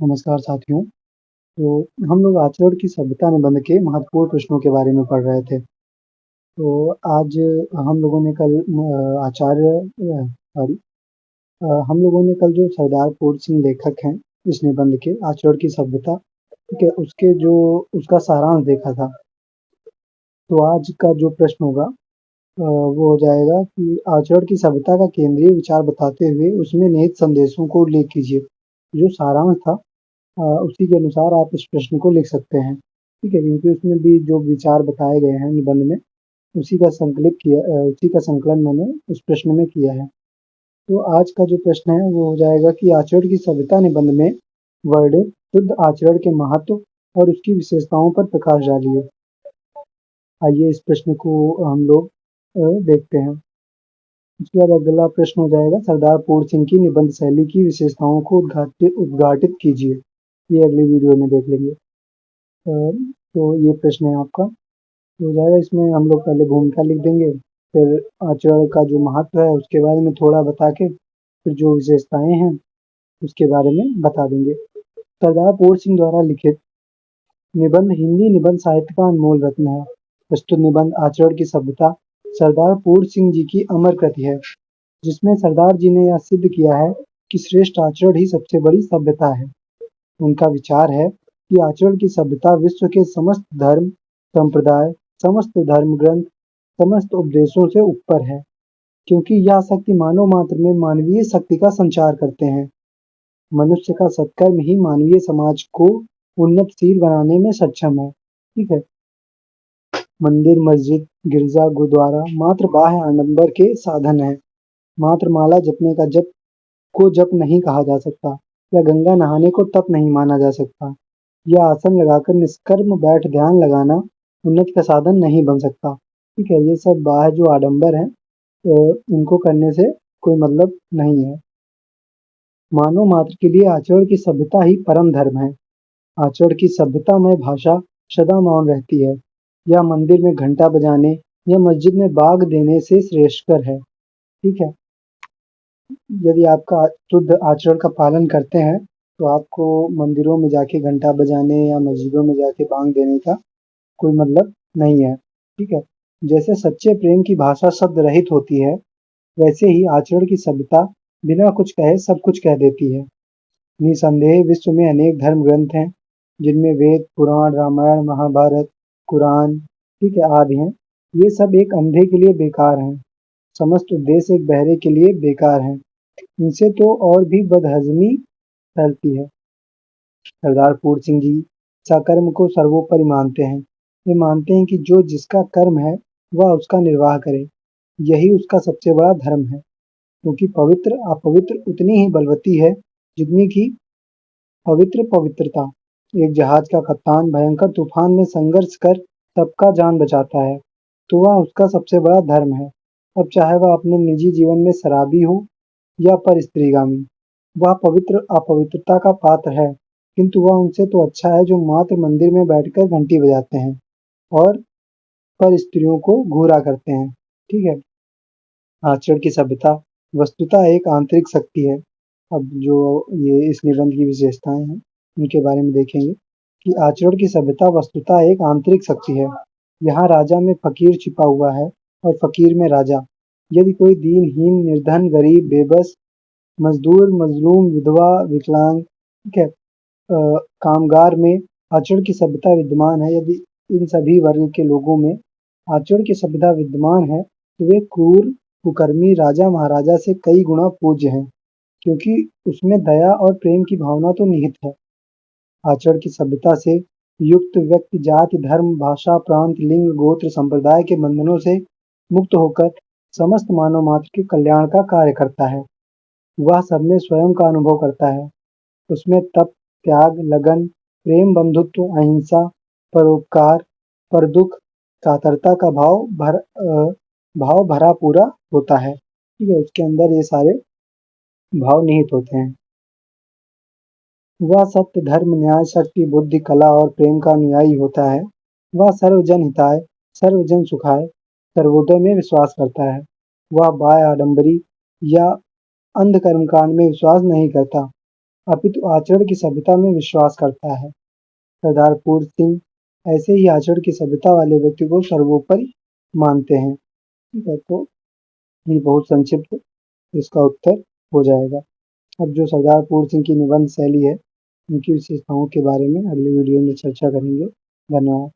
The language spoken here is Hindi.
नमस्कार साथियों। तो हम लोग आचरण की सभ्यता निबंध के महत्वपूर्ण प्रश्नों के बारे में पढ़ रहे थे। तो आज हम लोगों ने कल हम लोगों ने कल जो सरदार पूर्ण सिंह लेखक हैं इस निबंध के आचरण की सभ्यता, ठीक है, उसके जो उसका सारांश देखा था। तो आज का जो प्रश्न होगा वो हो जाएगा कि आचरण की सभ्यता का केंद्रीय विचार बताते हुए उसमें निहित संदेशों को उल्लेख कीजिए। जो सारांश था उसी के अनुसार आप इस प्रश्न को लिख सकते हैं, ठीक है? क्योंकि उसमें भी जो विचार बताए गए हैं निबंध में, उसी का संकलन मैंने उस प्रश्न में किया है। तो आज का जो प्रश्न है वो हो जाएगा कि आचरण की सभ्यता निबंध में वर्णित शुद्ध आचरण के महत्व और उसकी विशेषताओं पर प्रकाश डालिए। आइए इस प्रश्न को हम लोग देखते हैं। उसके बाद अगला प्रश्न हो जाएगा सरदार पूर्ण सिंह की निबंध शैली की विशेषताओं को उद्घाटित कीजिए। ये अगली वीडियो में देख लेंगे। तो ये प्रश्न है आपका। तो हो जाएगा, इसमें हम लोग पहले भूमिका लिख देंगे, फिर आचरण का जो महत्व है उसके बारे में थोड़ा बता के फिर जो विशेषताएं हैं उसके बारे में बता देंगे। सरदार पूर्ण सिंह द्वारा लिखित निबंध हिंदी निबंध साहित्य का अनमोल रत्न है। प्रस्तुत निबंध आचरण की सभ्यता सरदार पूर्ण सिंह जी की अमर कृति है, जिसमें सरदार जी ने यह सिद्ध किया है कि श्रेष्ठ आचरण ही सबसे बड़ी सभ्यता है। उनका विचार है कि आचरण की सभ्यता विश्व के समस्त धर्म, संप्रदाय, समस्त धर्म ग्रंथ, समस्त उपदेशों से ऊपर है, क्योंकि यह शक्ति मानव मात्र में मानवीय शक्ति का संचार करते हैं। मनुष्य का सत्कर्म ही मानवीय समाज को उन्नतशील बनाने में सक्षम है। ठीक है। मंदिर, मस्जिद, गिरजा, गुरुद्वारा मात्र बाह्य आडंबर के साधन है। मात्र माला जपने का जप नहीं कहा जा सकता, या गंगा नहाने को तप नहीं माना जा सकता, या आसन लगाकर निष्कर्म बैठ ध्यान लगाना उन्नति का साधन नहीं बन सकता। ठीक है, ये सब बाहर जो आडंबर हैं इनको करने से कोई मतलब नहीं है। मानव मात्र के लिए आचरण की सभ्यता ही परम धर्म है। आचरण की सभ्यता में भाषा सदा मौन रहती है, या मंदिर में घंटा बजाने या मस्जिद में बाग देने से श्रेष्ठकर है। ठीक है। यदि आपका शुद्ध आचरण का पालन करते हैं तो आपको मंदिरों में जाके घंटा बजाने या मस्जिदों में जाके बांग देने का कोई मतलब नहीं है। ठीक है। जैसे सच्चे प्रेम की भाषा शब्द रहित होती है, वैसे ही आचरण की सभ्यता बिना कुछ कहे सब कुछ कह देती है। निसंदेह विश्व में अनेक धर्म ग्रंथ हैं, जिनमें वेद, पुराण, रामायण, महाभारत, कुरान, ठीक है, आदि हैं। ये सब एक अंधे के लिए बेकार हैं। समस्त उद्देश्य एक बहरे के लिए बेकार हैं। इनसे तो और भी बदहजमी फैलती है। सरदार पूर्ण सिंह जी सकर्म को सर्वोपरि मानते हैं। वे मानते हैं कि जो जिसका कर्म है वह उसका निर्वाह करे, यही उसका सबसे बड़ा धर्म है। क्योंकि पवित्र अपवित्र उतनी ही बलवती है जितनी की पवित्र पवित्रता। एक जहाज का कप्तान भयंकर तूफान में संघर्ष कर सबका जान बचाता है, तो वह उसका सबसे बड़ा धर्म है। अब चाहे वह अपने निजी जीवन में शराबी हो या पर स्त्रीगामी, वह पवित्र अपवित्रता का पात्र है, किंतु वह उनसे तो अच्छा है जो मात्र मंदिर में बैठकर घंटी बजाते हैं और पर स्त्रियों को घूरा करते हैं। ठीक है। आचरण की सभ्यता वस्तुतः एक आंतरिक शक्ति है। अब जो ये इस निबंध की विशेषताएं हैं उनके बारे में देखेंगे कि आचरण की सभ्यता वस्तुतः एक आंतरिक शक्ति है। यहाँ राजा में फकीर छिपा हुआ है और फकीर में राजा। यदि कोई दीनहीन, निर्धन, गरीब, बेबस, मजदूर, मजलूम, विधवा, विकलांग, ठीक है, कामगार में आचरण की सभ्यता विद्यमान है, यदि इन सभी वर्ग के लोगों में आचरण की सभ्यता विद्यमान है, तो वे क्रूर, कुकर्मी राजा महाराजा से कई गुना पूज्य हैं, क्योंकि उसमें दया और प्रेम की भावना तो निहित है। आचरण की सभ्यता से युक्त व्यक्ति जाति, धर्म, भाषा, प्रांत, लिंग, गोत्र, संप्रदाय के बंधनों से मुक्त होकर समस्त मानव मात्र के कल्याण का कार्य करता है। वह सब में स्वयं का अनुभव करता है। उसमें तप, त्याग, लगन, प्रेम, बंधुत्व, अहिंसा, परोपकार, पर दुख, कातरता का भाव भरा पूरा होता है। ठीक है, उसके अंदर ये सारे भाव निहित होते हैं। वह सत्य, धर्म, न्याय, शक्ति, बुद्धि, कला और प्रेम का अनुयायी होता है। वह सर्वजन हिताय, सर्वजन सुखाय, सर्वोदय में विश्वास करता है। वह बाह्य आडंबरी या अंध कर्मकांड में विश्वास नहीं करता। अपितु आचरण की सभ्यता में विश्वास करता है। सरदार पूर्ण सिंह ऐसे ही आचरण की सभ्यता वाले व्यक्ति को सर्वोपरि मानते हैं। ठीक है, तो ये बहुत संक्षिप्त इसका उत्तर हो जाएगा। अब जो सरदार पूर्ण सिंह की निबंध शैली है, उनकी विशेषताओं के बारे में अगले वीडियो में चर्चा करेंगे। धन्यवाद।